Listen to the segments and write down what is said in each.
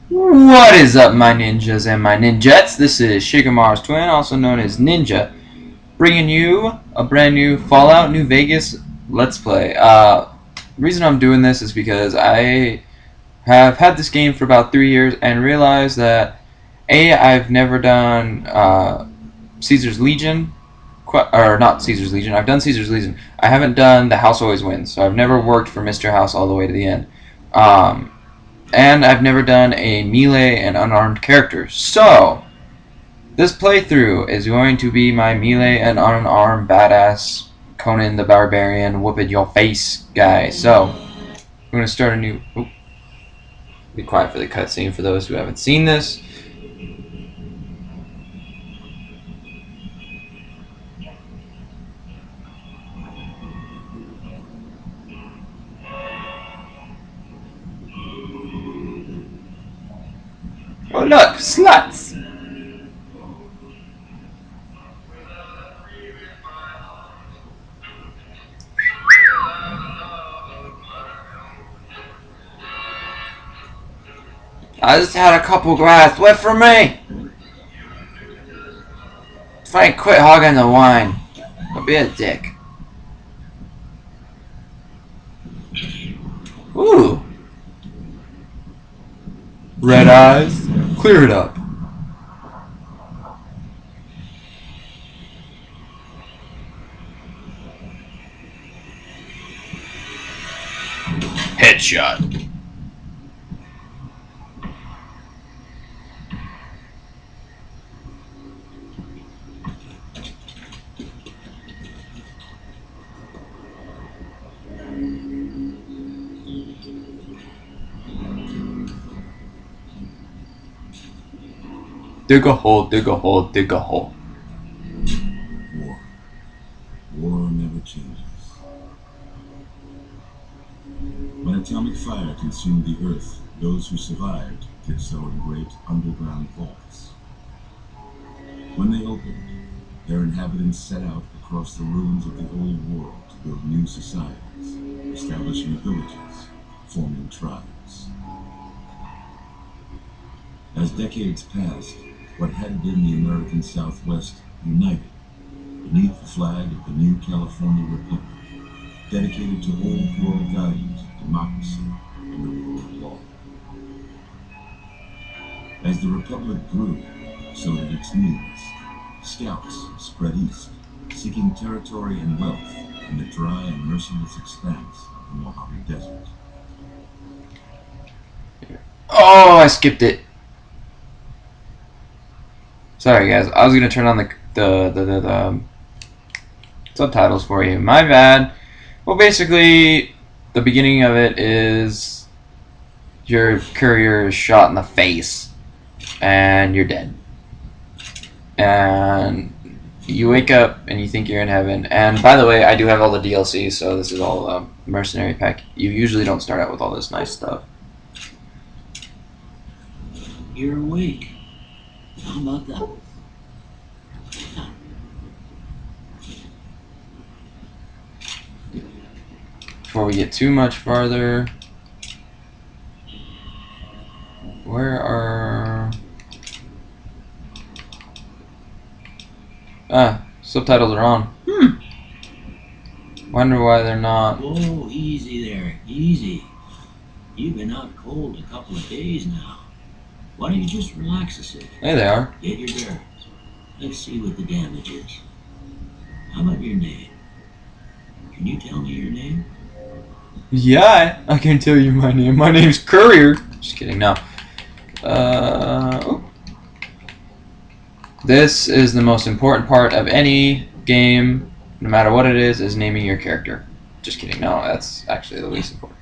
What is up, my ninjas and my ninjets? This is Shigemar's twin, also known as Ninja, bringing you a brand new Fallout New Vegas Let's Play. The reason I'm doing this is because I have had this game for about 3 years and realized that I've never done Caesar's Legion, or not Caesar's Legion. I've done Caesar's Legion. I haven't done the House Always Wins, so I've never worked for Mr. House all the way to the end. Um, and I've never done a melee and unarmed character. So, this playthrough is going to be my melee and unarmed badass Conan the Barbarian whooping your face guy. So, we're going to start a new... Oop, be quiet for the cutscene for those who haven't seen this. Oh look, sluts! I just had a couple glass. Wait for me! Frank, quit hogging the wine. Don't be a dick. Ooh. Red eyes. Clear it up. Headshot. Dig a hole, dig a hole, dig a hole. War. War never changes. When atomic fire consumed the Earth, those who survived did so in great underground vaults. When they opened, their inhabitants set out across the ruins of the old world to build new societies, establishing villages, forming tribes. As decades passed, what had been the American Southwest united beneath the flag of the new California Republic, dedicated to old world values of democracy and the rule of law. As the Republic grew, so did its needs. Scouts spread east, seeking territory and wealth in the dry and merciless expanse of the Mojave Desert. Oh, I skipped it. Sorry, guys. I was gonna turn on the subtitles for you. My bad. Well, basically, the beginning of it is your courier is shot in the face, and you're dead. And you wake up and you think you're in heaven. And by the way, I do have all the DLC, so this is all mercenary pack. You usually don't start out with all this nice stuff. You're awake. How about that? Before we get too much farther, where are... subtitles are on. Wonder why they're not. Whoa, easy there, easy. You've been out cold a couple of days now. Why don't you just relax a second? There they are. Get your bearings. Let's see what the damage is. How about your name? Can you tell me your name? Yeah, I can tell you my name. My name's Courier. Just kidding, no. Oh. This is the most important part of any game, no matter what it is naming your character. Just kidding, no, that's actually the least important.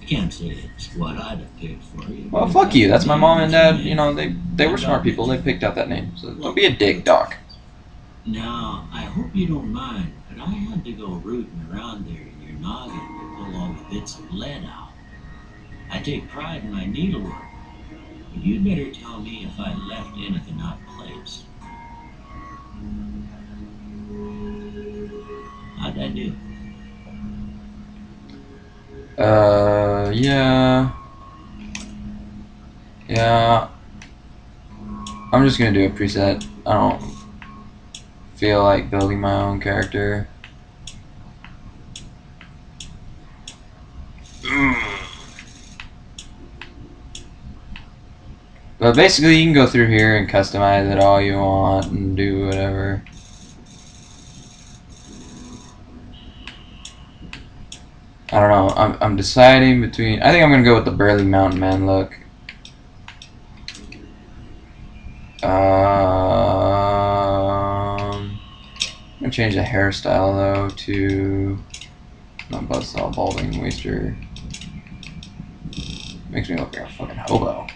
I can't say it's what I'd have picked for you. Well, fuck you. That's my mom and dad. You know, they were smart people. They picked out that name. So don't be a dick, Doc. Now, I hope you don't mind, but I had to go rooting around there in your noggin to pull all the bits of lead out. I take pride in my needlework, but you'd better tell me if I left anything out of place. How'd I do? Yeah. Yeah. I'm just gonna do a preset. I don't feel like building my own character. But basically, you can go through here and customize it all you want and do whatever. I don't know. I'm deciding between. I think I'm gonna go with the burly mountain man look. I'm gonna change the hairstyle though to not buzzsaw, balding, waster. Makes me look like a fucking hobo.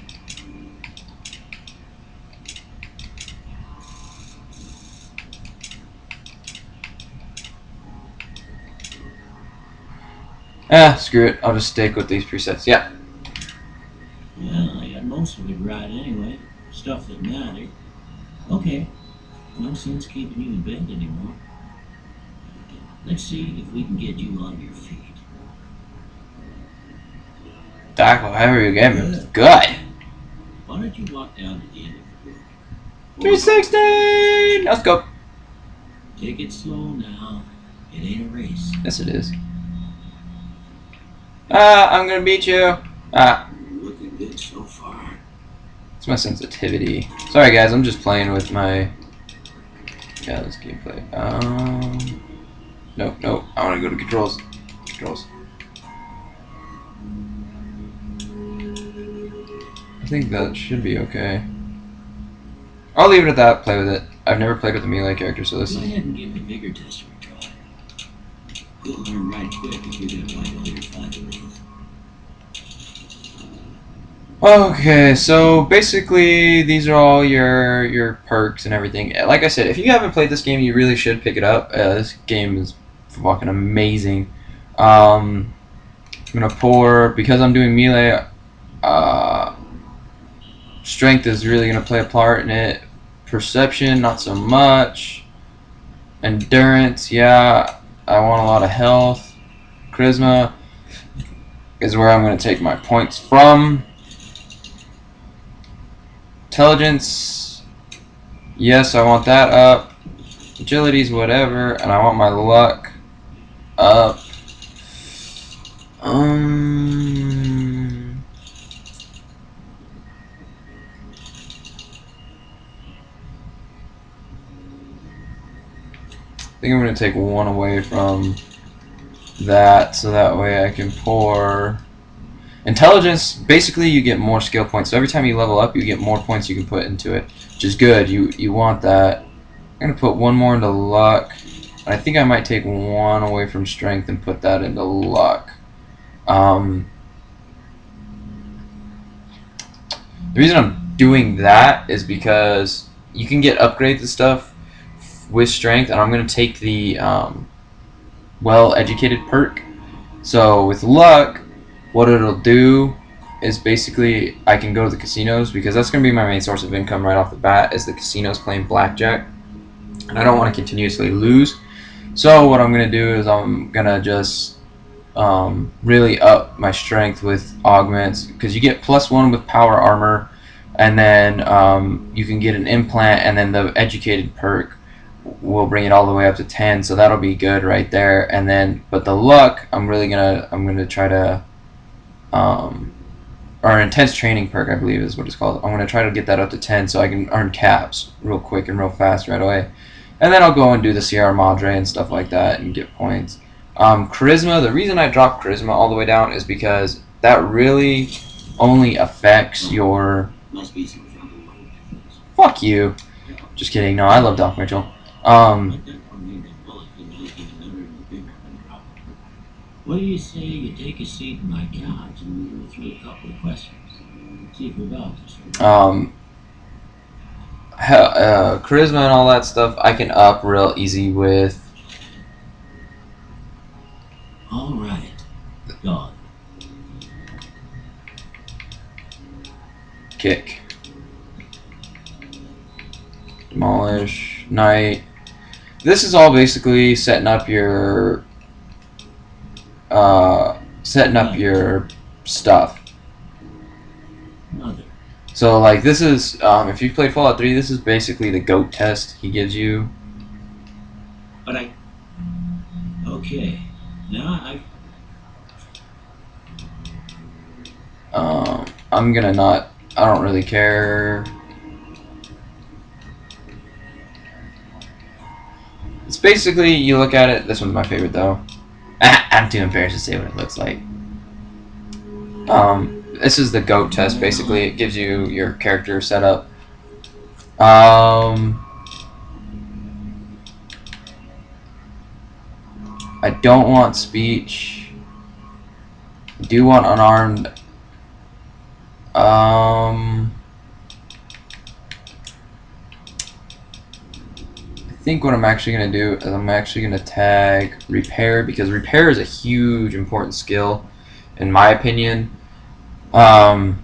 Screw it. I'll just stick with these presets. Yeah. Well, I got most of it right anyway. Stuff that mattered. Okay. No sense keeping you in bed anymore. Let's see if we can get you on your feet. Doc, however you gave me was good. Why don't you walk down to the end of the room? 316! Let's go. Take it slow now. It ain't a race. Yes, it is. I'm gonna beat you. Looking good so far. It's my sensitivity. Sorry, guys. I'm just playing with my. Yeah, this gameplay. Nope, nope. I want to go to controls. Controls. I think that should be okay. I'll leave it at that. Play with it. I've never played with a melee character, so this Go is. ahead and give the bigger tester a try. You'll learn right quick if you're gonna fight all your fighting with. Okay, so basically these are all your perks and everything. Like I said, if you haven't played this game, you really should pick it up. This game is fucking amazing. I'm gonna pour because I'm doing melee. Strength is really gonna play a part in it. Perception, not so much. Endurance, yeah. I want a lot of health. Charisma is where I'm gonna take my points from. Intelligence, yes, I want that up. Agility's whatever, and I want my luck up. I think I'm gonna take one away from that, so that way I can pour. Intelligence, basically you get more skill points. So every time you level up, you get more points you can put into it, which is good. You want that. I'm going to put one more into luck. I think I might take one away from strength and put that into luck. The reason I'm doing that is because you can get upgrades and stuff with strength, and I'm going to take the well-educated perk. So with luck, what it'll do is basically I can go to the casinos because that's going to be my main source of income right off the bat is the casinos playing blackjack, and I don't want to continuously lose. So what I'm going to do is I'm going to just really up my strength with augments because you get +1 with power armor, and then you can get an implant, and then the educated perk will bring it all the way up to 10, so that'll be good right there. And then but the luck I'm gonna try to or an intense training perk, I believe is what it's called. I'm going to try to get that up to 10 so I can earn caps real quick and real fast right away. And then I'll go and do the Sierra Madre and stuff like that and get points. Charisma, the reason I dropped Charisma all the way down is because that really only affects your... Fuck you. Just kidding. No, I love Doc Mitchell. What do you say you take a seat in my couch and go through a couple of questions? See if we're about this. Charisma and all that stuff I can up real easy with. All right. Gone. Kick. Demolish. Night. This is all basically setting up your stuff. Mother. So like this is if you played Fallout 3, this is basically the GOAT test he gives you. But okay. Now I'm gonna not. I don't really care. It's basically you look at it. This one's my favorite though. I'm too embarrassed to say what it looks like. This is the GOAT test. Basically, it gives you your character setup. I don't want speech. I do want unarmed. I think what I'm actually going to do is I'm actually going to tag repair, because repair is a huge important skill in my opinion. And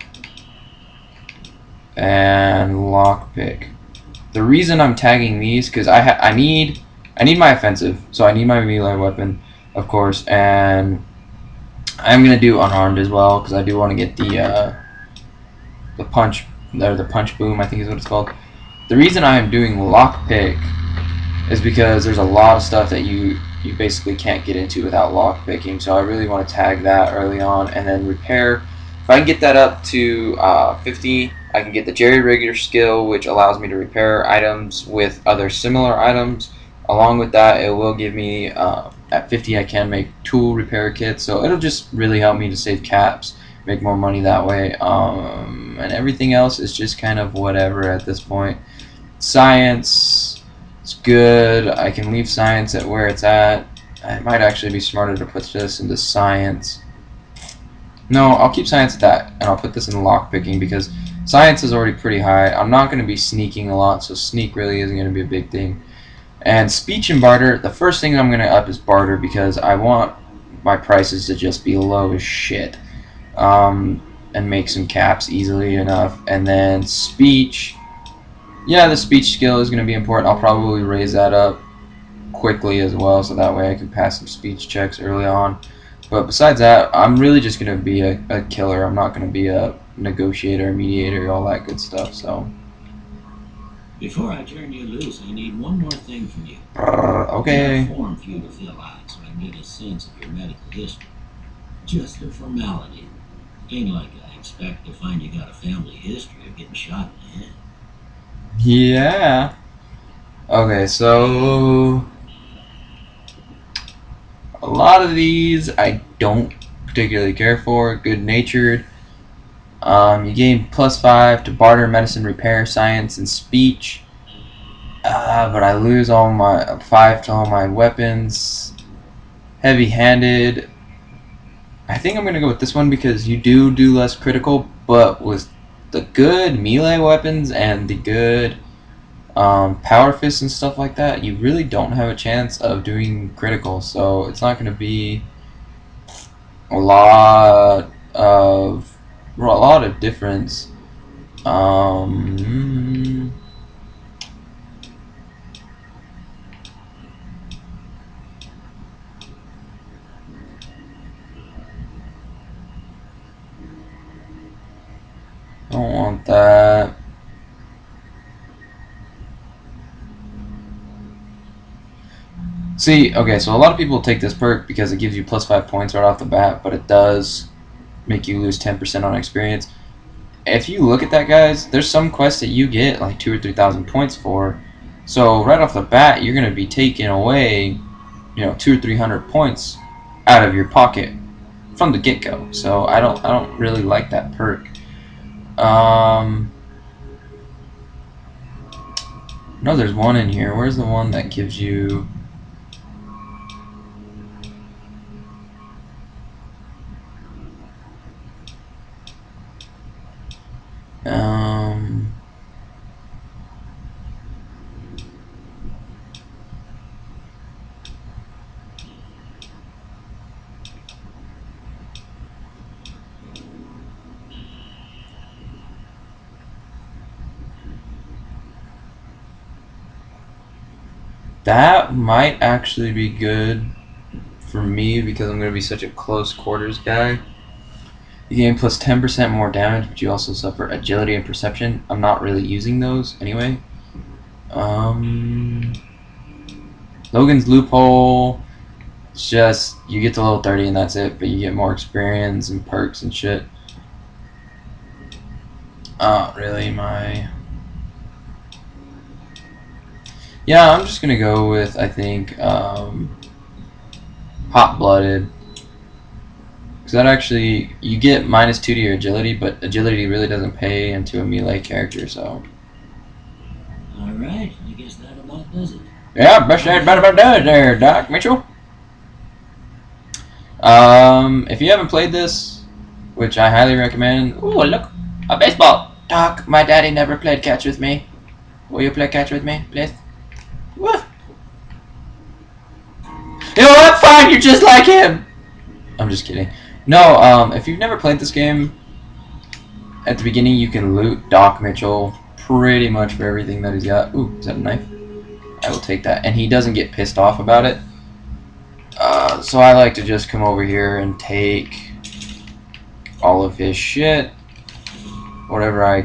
lockpick. The reason I'm tagging these because I need my offensive, so I need my melee weapon, of course, and I'm gonna do unarmed as well because I do want to get the punch or the punch boom, I think is what it's called. The reason I am doing lockpick is because there's a lot of stuff that you basically can't get into without lockpicking, so I really want to tag that early on. And then repair, if I can get that up to 50, I can get the jerry-rigger skill, which allows me to repair items with other similar items. Along with that, it will give me, at 50 I can make tool repair kits, so it'll just really help me to save caps, make more money that way. And everything else is just kind of whatever at this point. Science, it's good. I can leave science at where it's at. It might actually be smarter to put this into science. No, I'll keep science at that, and I'll put this in lockpicking because science is already pretty high. I'm not going to be sneaking a lot, so sneak really isn't going to be a big thing. And speech and barter, the first thing I'm going to up is barter because I want my prices to just be low as shit. And make some caps easily enough. And then speech, yeah, the speech skill is going to be important. I'll probably raise that up quickly as well, so that way I can pass some speech checks early on. But besides that, I'm really just going to be a killer. I'm not going to be a negotiator, mediator, all that good stuff. So before I turn you loose, I need one more thing from you. Okay. A form for you to fill out so I can get a sense of your medical history. Just a formality. Ain't like I expect to find you got a family history of getting shot in the head. Yeah. Okay, so a lot of these I don't particularly care for. Good-natured. You gain +5 to barter, medicine, repair, science, and speech. But I lose all my 5 to all my weapons. Heavy-handed. I think I'm gonna go with this one because you do less critical, but with the good melee weapons and the good power fists and stuff like that, you really don't have a chance of doing critical. So it's not gonna be a lot of difference. Don't want that. See, okay, so a lot of people take this perk because it gives you +5 points right off the bat, but it does make you lose 10% on experience. If you look at that, guys, there's some quests that you get like 2,000 or 3,000 points for. So right off the bat, you're gonna be taking away, 200 or 300 points out of your pocket from the get-go. So I don't really like that perk. No, there's one in here. Where's the one that gives you? That might actually be good for me because I'm going to be such a close quarters guy. You gain plus 10% more damage, but you also suffer agility and perception. I'm not really using those anyway. Logan's Loophole. It's just you get to level 30 and that's it, but you get more experience and perks and shit. Really my. Yeah, I'm just gonna go with I think Hot Blooded. Because that actually, you get -2 to your agility, but agility really doesn't pay into a melee character, so. Alright, I guess that about does it. Yeah, best about does there, Doc Mitchell. If you haven't played this, which I highly recommend. Ooh, look, a baseball. Doc, my daddy never played catch with me. Will you play catch with me, please? Woo. You know what? Fine, you're just like him. I'm just kidding. No, if you've never played this game, at the beginning you can loot Doc Mitchell pretty much for everything that he's got. Ooh, is that a knife? I will take that. And he doesn't get pissed off about it. So I like to just come over here and take all of his shit. Whatever I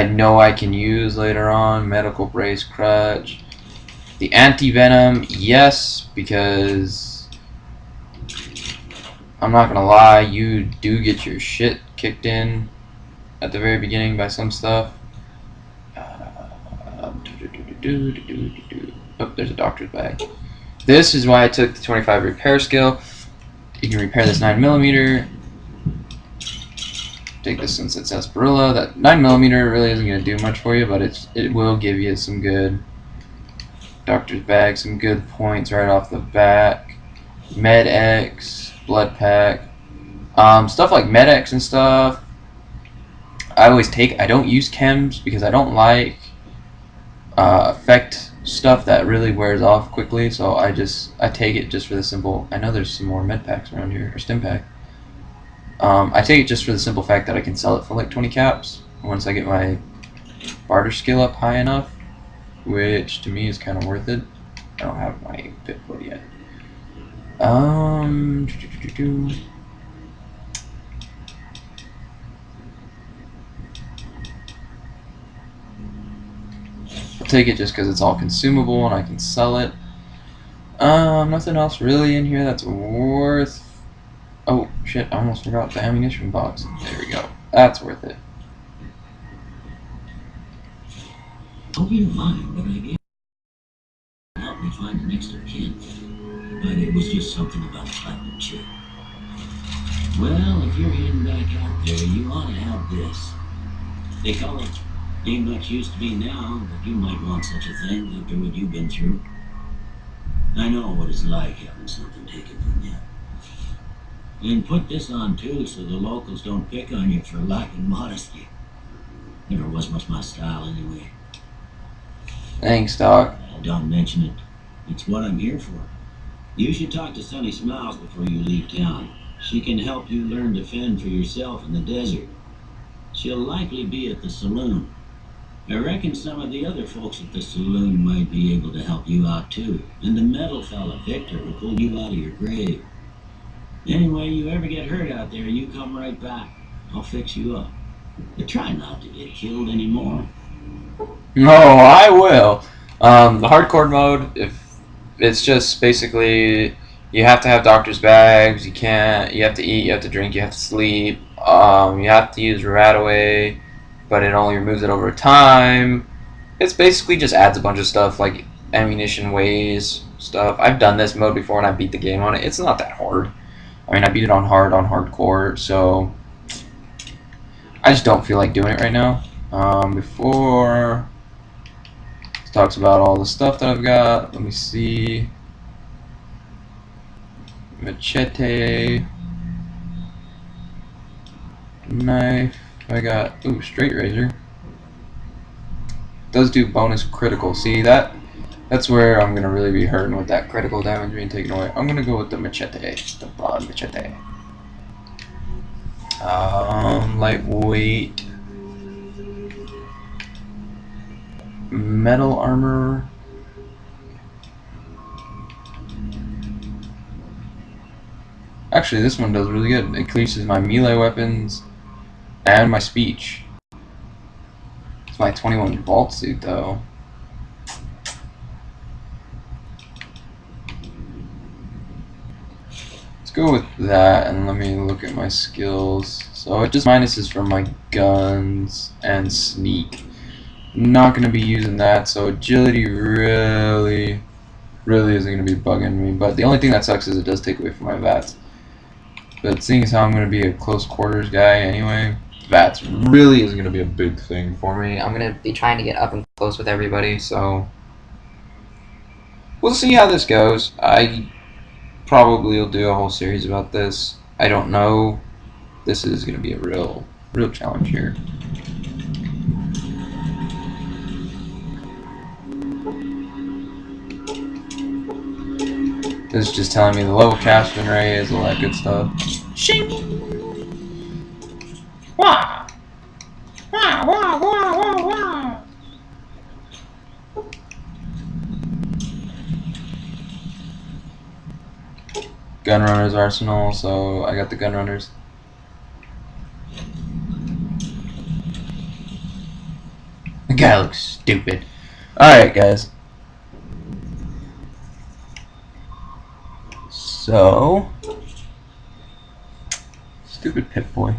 know I can use later on. Medical brace, crutch. The anti-venom, yes, because I'm not gonna lie, you do get your shit kicked in at the very beginning by some stuff. Oh, there's a doctor's bag. This is why I took the 25 repair skill. You can repair this 9mm. Take this since it says Barilla. That 9mm really isn't going to do much for you, but it will give you some good doctor's bag, some good points right off the bat. Med X, blood pack, stuff like Med X and stuff. I always take. I don't use chems because I don't like effect stuff that really wears off quickly. So I take it just for the simple. I know there's some more med packs around here or stim pack. I take it just for the simple fact that I can sell it for like 20 caps once I get my barter skill up high enough, which to me is kind of worth it. I don't have my pit foot yet. I'll take it just because it's all consumable and I can sell it. Nothing else really in here that's worth. Oh shit! I almost forgot the ammunition box. There we go. That's worth it. Hope you don't mind, but I gave help me find an next of kin. But it was just something about clapping chick. Well, if you're heading back out there, you ought to have this. They call it ain't much used to be now, but you might want such a thing after what you've been through. I know what it's like having something taken from you. And put this on too, so the locals don't pick on you for lacking modesty. Never was much my style anyway. Thanks, Doc. Don't mention it. It's what I'm here for. You should talk to Sunny Smiles before you leave town. She can help you learn to fend for yourself in the desert. She'll likely be at the saloon. I reckon some of the other folks at the saloon might be able to help you out too. And the metal fella, Victor, will pull you out of your grave. Anyway, you ever get hurt out there, you come right back. I'll fix you up. But try not to get killed anymore. No, I will. The hardcore mode, if it's just basically you have to have doctor's bags. You have to eat. You have to drink. You have to sleep. You have to use Radaway, but it only removes it over time. It's basically just adds a bunch of stuff like ammunition weighs stuff. I've done this mode before and I beat the game on it. It's not that hard. I mean, I beat it on hard on hardcore, so I just don't feel like doing it right now. Before it talks about all the stuff that I've got. Let me see. Machete. Knife. I got straight razor. Does do bonus critical. See that's where I'm gonna really be hurting with that critical damage being taken away. I'm gonna go with the machete, the broad machete. Lightweight. Metal armor. Actually, this one does really good. It increases my melee weapons and my speech. It's my 21 vault suit though. Let's go with that, and let me look at my skills. So it just minuses from my guns and sneak. Not going to be using that, so agility really isn't going to be bugging me. But the only thing that sucks is it does take away from my VATs. But seeing as how I'm going to be a close quarters guy anyway, VATs really isn't going to be a big thing for me. I'm going to be trying to get up and close with everybody, so we'll see how this goes. I probably will do a whole series about this. I don't know. This is going to be a real challenge here. This is just telling me the level casting ray is all that good stuff. Shing! Wah! Wah, wah, wah, wah, wah! Gunrunner's arsenal, so I got the gunrunners. The guy looks stupid. Alright, guys. So, stupid Pip-Boy.